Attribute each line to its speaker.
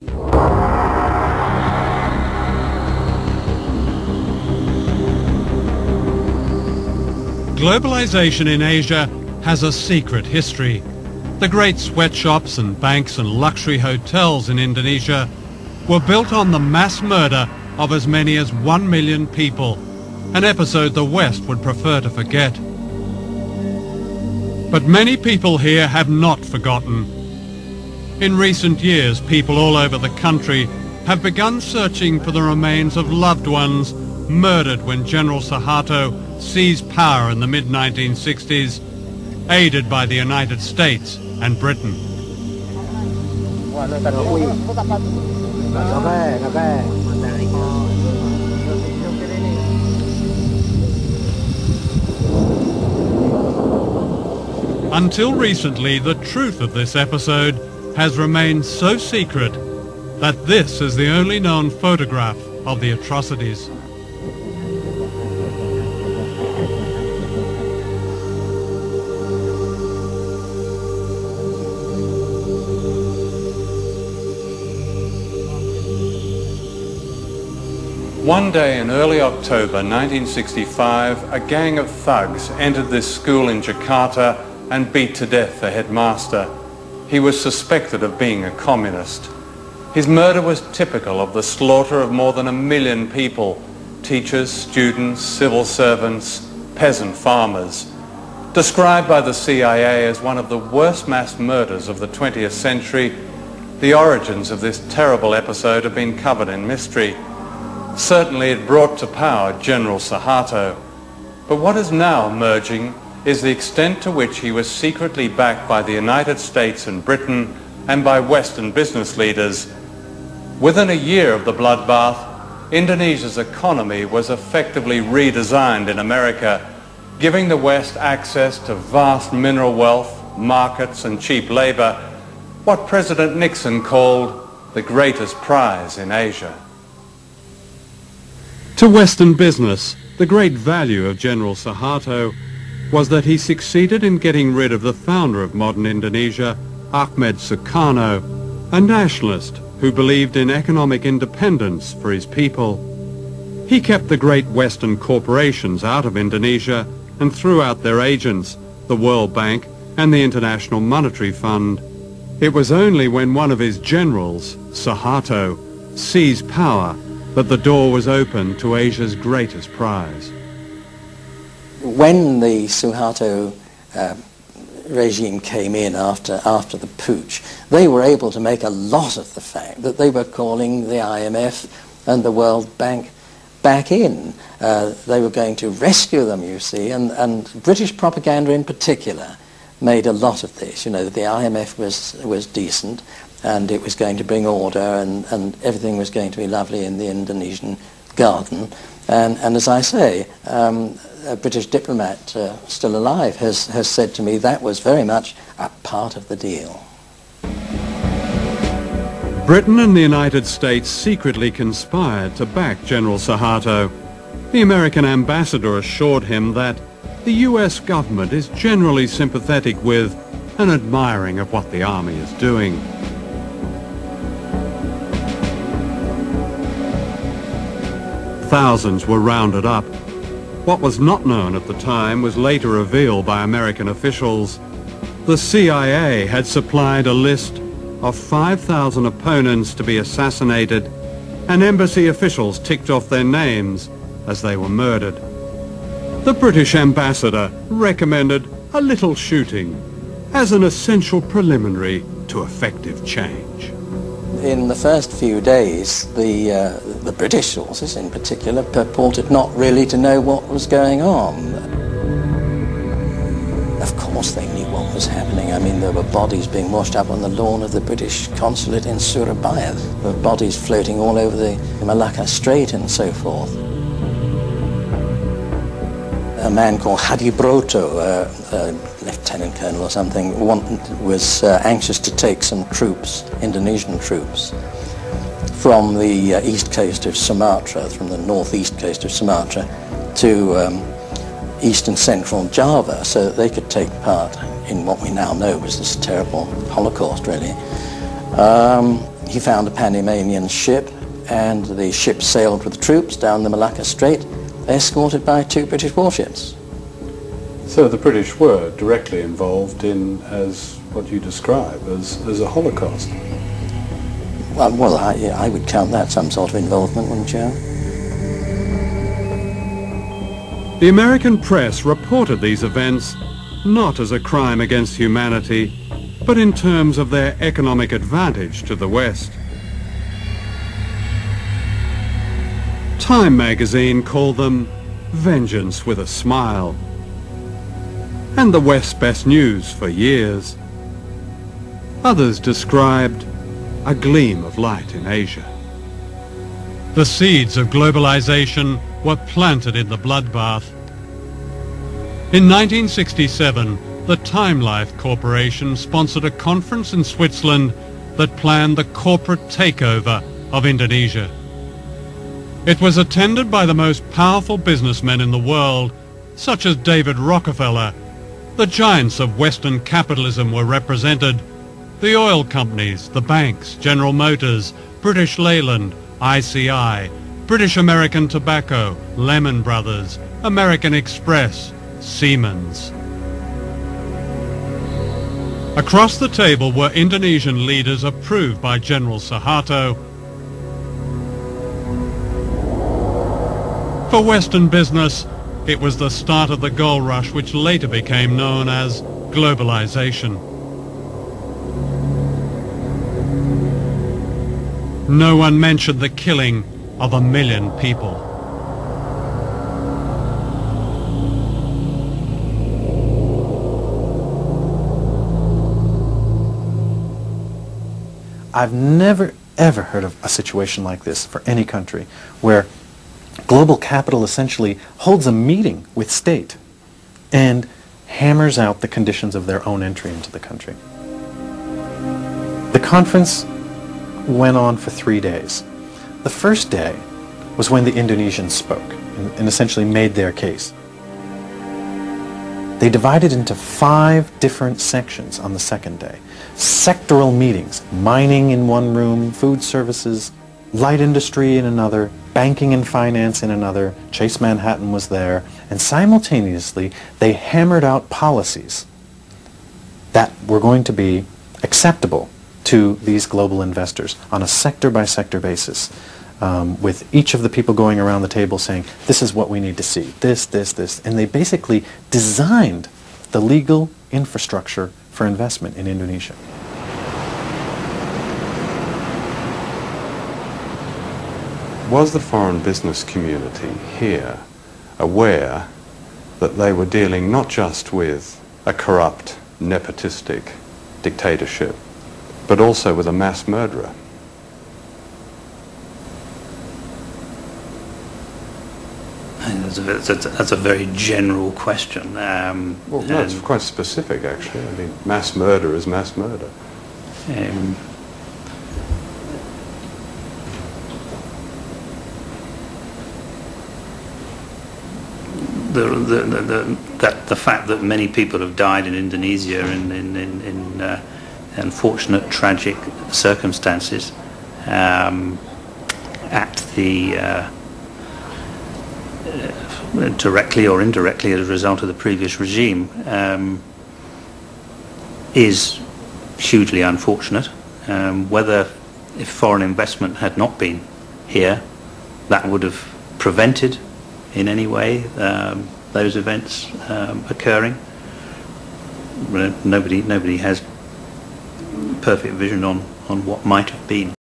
Speaker 1: Globalization in Asia has a secret history. The great sweatshops and banks and luxury hotels in Indonesia were built on the mass murder of as many as 1 million people, an episode the West would prefer to forget. But many people here have not forgotten. In recent years, people all over the country have begun searching for the remains of loved ones murdered when General Suharto seized power in the mid-1960s, aided by the United States and Britain. Until recently, the truth of this episode has remained so secret that this is the only known photograph of the atrocities. One day in early October 1965, a gang of thugs entered this school in Jakarta and beat to death the headmaster. He was suspected of being a communist. His murder was typical of the slaughter of more than 1 million people, teachers, students, civil servants, peasant farmers. Described by the CIA as one of the worst mass murders of the 20th century, the origins of this terrible episode have been covered in mystery. Certainly it brought to power General Suharto. But what is now emerging is the extent to which he was secretly backed by the United States and Britain and by Western business leaders. Within a year of the bloodbath, Indonesia's economy was effectively redesigned in America, giving the West access to vast mineral wealth, markets and cheap labor, what President Nixon called the greatest prize in Asia. To Western business, the great value of General Suharto was that he succeeded in getting rid of the founder of modern Indonesia, Ahmed Sukarno, a nationalist who believed in economic independence for his people. He kept the great Western corporations out of Indonesia and threw out their agents, the World Bank and the International Monetary Fund. It was only when one of his generals, Suharto, seized power that the door was opened to Asia's greatest prize.
Speaker 2: When the Suharto regime came in after the putsch, they were able to make a lot of the fact that they were calling the IMF and the World Bank back in. They were going to rescue them, you see, and British propaganda in particular made a lot of this. You know, that the IMF was decent and it was going to bring order and everything was going to be lovely in the Indonesian garden. And as I say, a British diplomat still alive has said to me that was very much a part of the deal.
Speaker 1: Britain and the United States secretly conspired to back General Suharto. The American ambassador assured him that the US government is generally sympathetic with and admiring of what the army is doing. Thousands were rounded up. What was not known at the time was later revealed by American officials. The CIA had supplied a list of 5,000 opponents to be assassinated, and embassy officials ticked off their names as they were murdered. The British ambassador recommended a little shooting as an essential preliminary to effective change.
Speaker 2: In the first few days, the British sources in particular purported not really to know what was going on. Of course they knew what was happening. I mean, there were bodies being washed up on the lawn of the British consulate in Surabaya. There were bodies floating all over the Malacca Strait and so forth. A man called Hadi Broto, a lieutenant colonel or something, was anxious to take some troops, Indonesian troops, from the east coast of Sumatra, from the northeast coast of Sumatra, to east and central Java, so that they could take part in what we now know was this terrible Holocaust, really. He found a Panamanian ship, and the ship sailed with troops down the Malacca Strait, escorted by 2 British warships.
Speaker 3: So the British were directly involved in, as what you describe as a Holocaust.
Speaker 2: Well, I would count that some sort of involvement, wouldn't you?
Speaker 1: The American press reported these events not as a crime against humanity, but in terms of their economic advantage to the West. Time magazine called them vengeance with a smile, and the West's best news for years. Others described a gleam of light in Asia. The seeds of globalization were planted in the bloodbath. In 1967, the Time Life Corporation sponsored a conference in Switzerland that planned the corporate takeover of Indonesia. It was attended by the most powerful businessmen in the world, such as David Rockefeller. The giants of Western capitalism were represented: the oil companies, the banks, General Motors, British Leyland, ICI, British American Tobacco, Lehman Brothers, American Express, Siemens. Across the table were Indonesian leaders approved by General Suharto. For Western business, it was the start of the gold rush which later became known as globalization. No one mentioned the killing of 1 million people.
Speaker 4: I've never ever heard of a situation like this for any country, where global capital essentially holds a meeting with state and hammers out the conditions of their own entry into the country. The conference went on for 3 days. The first day was when the Indonesians spoke and essentially made their case. They divided into 5 different sections on the second day. Sectoral meetings: mining in one room, food services, light industry in another, banking and finance in another. Chase Manhattan was there. And simultaneously, they hammered out policies that were going to be acceptable to these global investors on a sector-by-sector basis, with each of the people going around the table saying, this is what we need to see, this, this, this. And they basically designed the legal infrastructure for investment in Indonesia.
Speaker 1: Was the foreign business community here aware that they were dealing not just with a corrupt, nepotistic dictatorship, but also with a mass murderer?
Speaker 5: That's a very general question.
Speaker 1: Well, no, it's quite specific, actually. I mean, mass murder is mass murder.
Speaker 5: The fact that many people have died in Indonesia in unfortunate, tragic circumstances at the directly or indirectly as a result of the previous regime is hugely unfortunate. Whether, if foreign investment had not been here, that would have prevented in any way those events occurring. Nobody has perfect vision on what might have been.